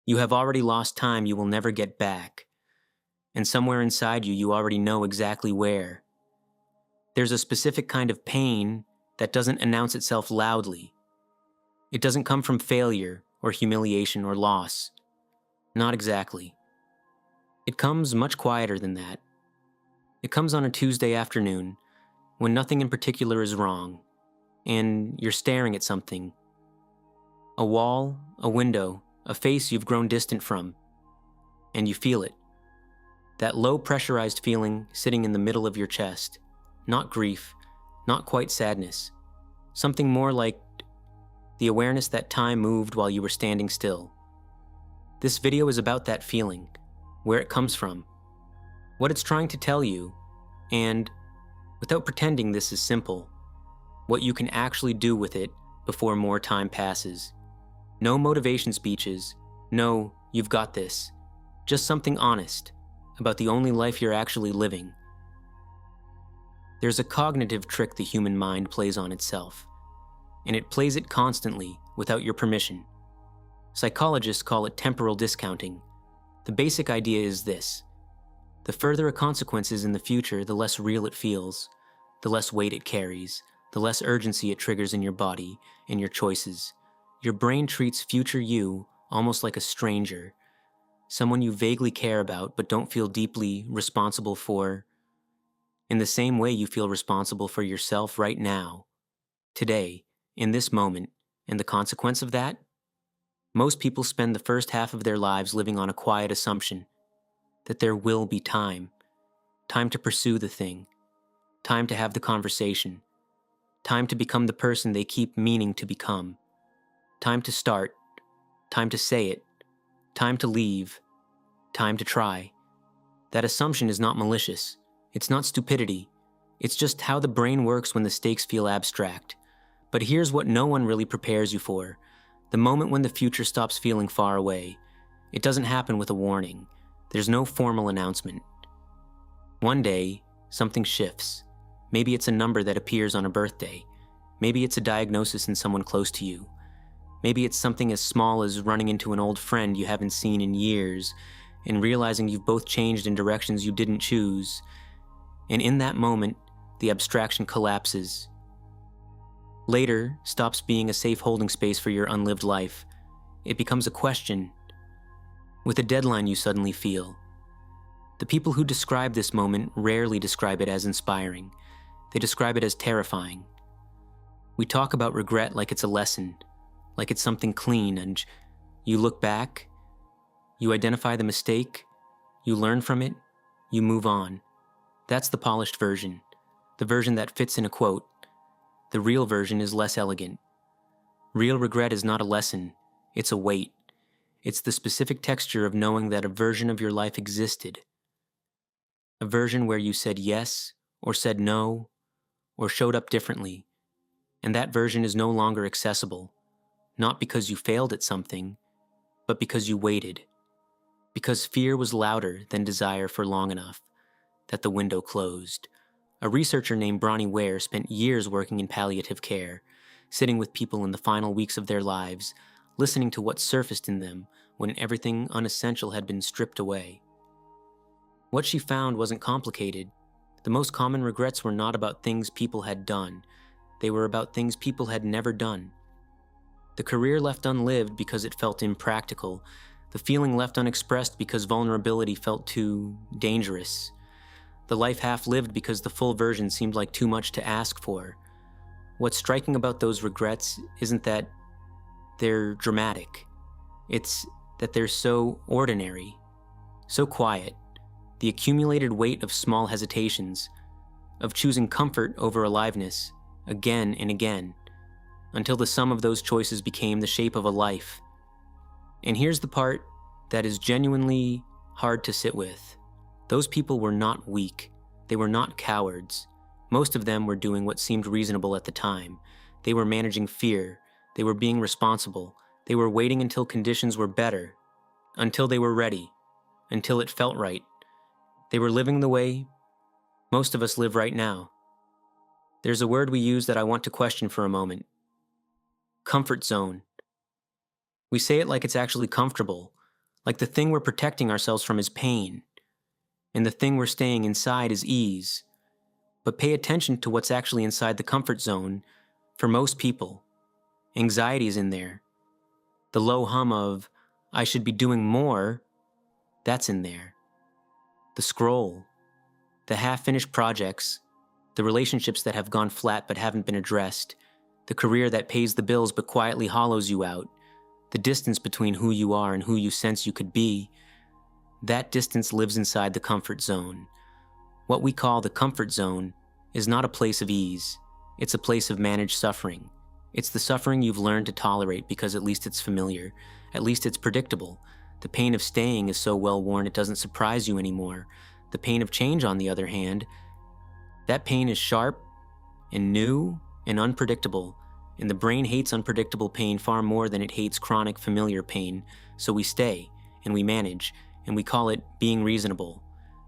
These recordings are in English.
You have already lost time you will never get back. And somewhere inside you, you already know exactly where. There's a specific kind of pain that doesn't announce itself loudly. It doesn't come from failure or humiliation or loss. Not exactly. It comes much quieter than that. It comes on a Tuesday afternoon when nothing in particular is wrong, and you're staring at something. A wall, a window, a face you've grown distant from, and you feel it. That low pressurized feeling sitting in the middle of your chest. Not grief, not quite sadness. Something more like the awareness that time moved while you were standing still. This video is about that feeling, where it comes from, what it's trying to tell you, and, without pretending this is simple, what you can actually do with it before more time passes. No motivation speeches, no, you've got this. Just something honest about the only life you're actually living. There's a cognitive trick the human mind plays on itself, and it plays it constantly without your permission. Psychologists call it temporal discounting. The basic idea is this: the further a consequence is in the future, the less real it feels, the less weight it carries, the less urgency it triggers in your body and your choices. Your brain treats future you almost like a stranger, someone you vaguely care about but don't feel deeply responsible for, in the same way you feel responsible for yourself right now, today, in this moment. And the consequence of that? Most people spend the first half of their lives living on a quiet assumption that there will be time. Time to pursue the thing. Time to have the conversation. Time to become the person they keep meaning to become. Time to start. Time to say it. Time to leave. Time to try. That assumption is not malicious. It's not stupidity. It's just how the brain works when the stakes feel abstract. But here's what no one really prepares you for: the moment when the future stops feeling far away. It doesn't happen with a warning. There's no formal announcement. One day, something shifts. Maybe it's a number that appears on a birthday. Maybe it's a diagnosis in someone close to you. Maybe it's something as small as running into an old friend you haven't seen in years and realizing you've both changed in directions you didn't choose. And in that moment, the abstraction collapses. Later stops being a safe holding space for your unlived life. It becomes a question, with a deadline you suddenly feel. The people who describe this moment rarely describe it as inspiring. They describe it as terrifying. We talk about regret like it's a lesson, like it's something clean, and you look back, you identify the mistake, you learn from it, you move on. That's the polished version, the version that fits in a quote. The real version is less elegant. Real regret is not a lesson, it's a weight. It's the specific texture of knowing that a version of your life existed. A version where you said yes, or said no, or showed up differently. And that version is no longer accessible, not because you failed at something, but because you waited. Because fear was louder than desire for long enough that the window closed. A researcher named Bronnie Ware spent years working in palliative care, sitting with people in the final weeks of their lives, listening to what surfaced in them when everything unessential had been stripped away. What she found wasn't complicated. The most common regrets were not about things people had done. They were about things people had never done. The career left unlived because it felt impractical. The feeling left unexpressed because vulnerability felt too dangerous. The life half-lived because the full version seemed like too much to ask for. What's striking about those regrets isn't that they're dramatic. It's that they're so ordinary, so quiet. The accumulated weight of small hesitations, of choosing comfort over aliveness, again and again, until the sum of those choices became the shape of a life. And here's the part that is genuinely hard to sit with. Those people were not weak. They were not cowards. Most of them were doing what seemed reasonable at the time. They were managing fear. They were being responsible. They were waiting until conditions were better, until they were ready, until it felt right. They were living the way most of us live right now. There's a word we use that I want to question for a moment. Comfort zone. We say it like it's actually comfortable, Like the thing we're protecting ourselves from is pain, and the thing we're staying inside is ease. But pay attention to what's actually inside the comfort zone. For most people, anxiety is in there. The low hum of, I should be doing more, that's in there. The scroll, the half-finished projects, the relationships that have gone flat but haven't been addressed, the career that pays the bills but quietly hollows you out, the distance between who you are and who you sense you could be, that distance lives inside the comfort zone. What we call the comfort zone is not a place of ease. It's a place of managed suffering. It's the suffering you've learned to tolerate because at least it's familiar. At least it's predictable. The pain of staying is so well worn it doesn't surprise you anymore. The pain of change, on the other hand, that pain is sharp and new and unpredictable. And the brain hates unpredictable pain far more than it hates chronic familiar pain. So we stay and we manage and we call it being reasonable.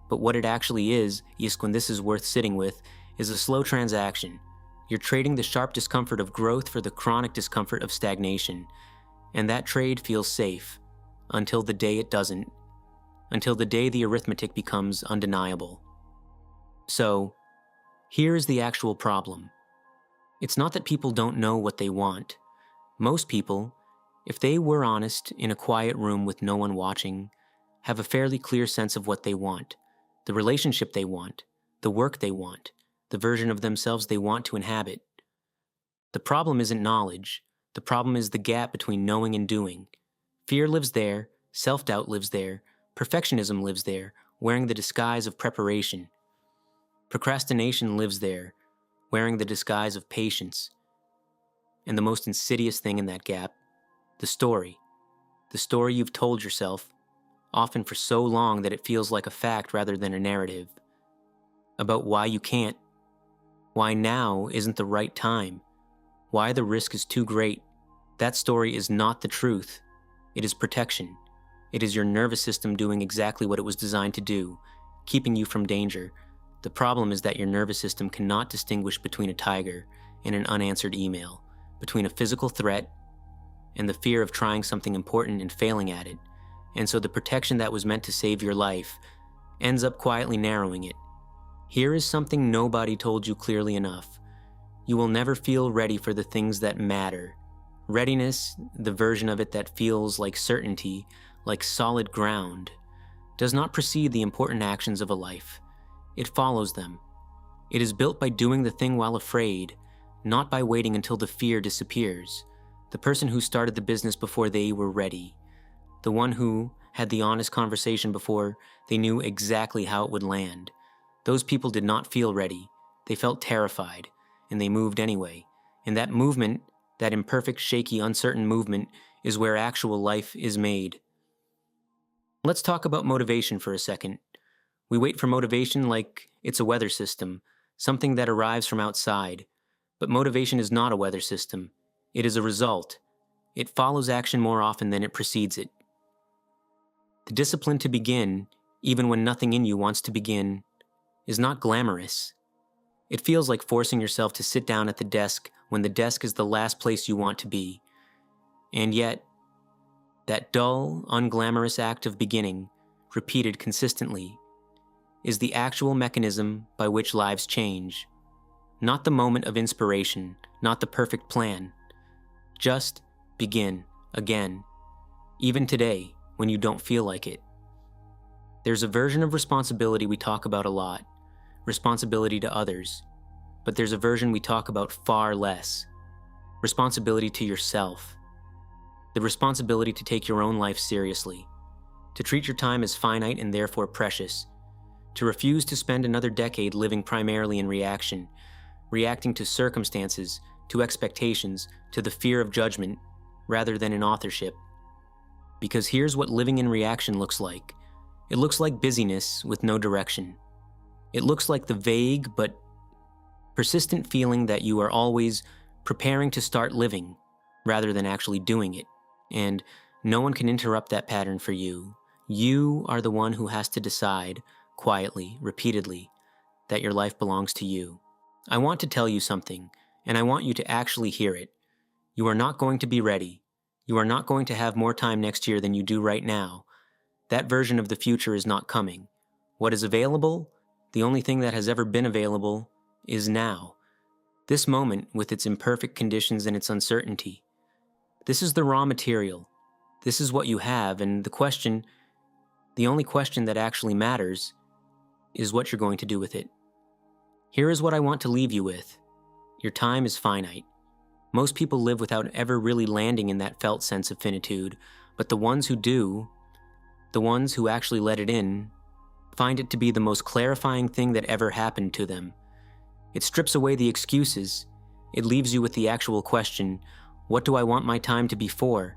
But what it actually is, when this is worth sitting with, is a slow transaction. You're trading the sharp discomfort of growth for the chronic discomfort of stagnation. And that trade feels safe until the day it doesn't. Until the day the arithmetic becomes undeniable. So, here is the actual problem. It's not that people don't know what they want. Most people, if they were honest in a quiet room with no one watching, have a fairly clear sense of what they want, the relationship they want, the work they want, the version of themselves they want to inhabit. The problem isn't knowledge. The problem is the gap between knowing and doing. Fear lives there, self-doubt lives there, perfectionism lives there, wearing the disguise of preparation. Procrastination lives there, wearing the disguise of patience. And the most insidious thing in that gap, the story you've told yourself, often for so long that it feels like a fact rather than a narrative, about why you can't, why now isn't the right time, why the risk is too great. That story is not the truth. It is protection. It is your nervous system doing exactly what it was designed to do, keeping you from danger. The problem is that your nervous system cannot distinguish between a tiger and an unanswered email, between a physical threat and the fear of trying something important and failing at it. And so the protection that was meant to save your life ends up quietly narrowing it. Here is something nobody told you clearly enough. You will never feel ready for the things that matter. Readiness, the version of it that feels like certainty, like solid ground, does not precede the important actions of a life. It follows them. It is built by doing the thing while afraid, not by waiting until the fear disappears. The person who started the business before they were ready. The one who had the honest conversation before they knew exactly how it would land. Those people did not feel ready. They felt terrified, and they moved anyway. And that movement, that imperfect, shaky, uncertain movement, is where actual life is made. Let's talk about motivation for a second. We wait for motivation like it's a weather system, something that arrives from outside. But motivation is not a weather system. It is a result. It follows action more often than it precedes it. The discipline to begin, even when nothing in you wants to begin, is not glamorous. It feels like forcing yourself to sit down at the desk when the desk is the last place you want to be. And yet, that dull, unglamorous act of beginning, repeated consistently, is the actual mechanism by which lives change. Not the moment of inspiration, not the perfect plan. Just begin again, even today when you don't feel like it. There's a version of responsibility we talk about a lot, responsibility to others, but there's a version we talk about far less, responsibility to yourself. The responsibility to take your own life seriously, to treat your time as finite and therefore precious, to refuse to spend another decade living primarily in reaction, reacting to circumstances, to expectations, to the fear of judgment, rather than in authorship. Because here's what living in reaction looks like. It looks like busyness with no direction. It looks like the vague but persistent feeling that you are always preparing to start living, rather than actually doing it. And no one can interrupt that pattern for you. You are the one who has to decide, quietly, repeatedly, that your life belongs to you. I want to tell you something, and I want you to actually hear it. You are not going to be ready. You are not going to have more time next year than you do right now. That version of the future is not coming. What is available, the only thing that has ever been available, is now. This moment, with its imperfect conditions and its uncertainty. This is the raw material. This is what you have, and the only question that actually matters, is what you're going to do with it. Here is what I want to leave you with. Your time is finite. Most people live without ever really landing in that felt sense of finitude, but the ones who do, the ones who actually let it in, find it to be the most clarifying thing that ever happened to them. It strips away the excuses. It leaves you with the actual question, what do I want my time to be for?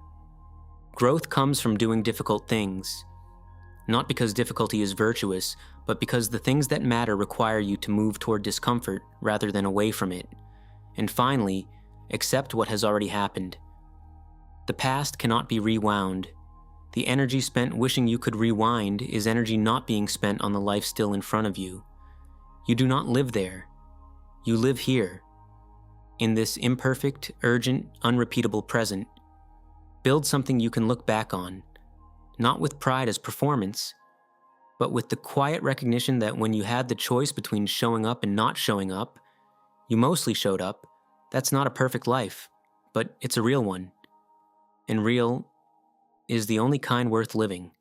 Growth comes from doing difficult things. Not because difficulty is virtuous, but because the things that matter require you to move toward discomfort rather than away from it. And finally, accept what has already happened. The past cannot be rewound. The energy spent wishing you could rewind is energy not being spent on the life still in front of you. You do not live there. You live here. In this imperfect, urgent, unrepeatable present. Build something you can look back on, not with pride as performance, but with the quiet recognition that when you had the choice between showing up and not showing up, you mostly showed up. That's not a perfect life, but it's a real one. And real is the only kind worth living.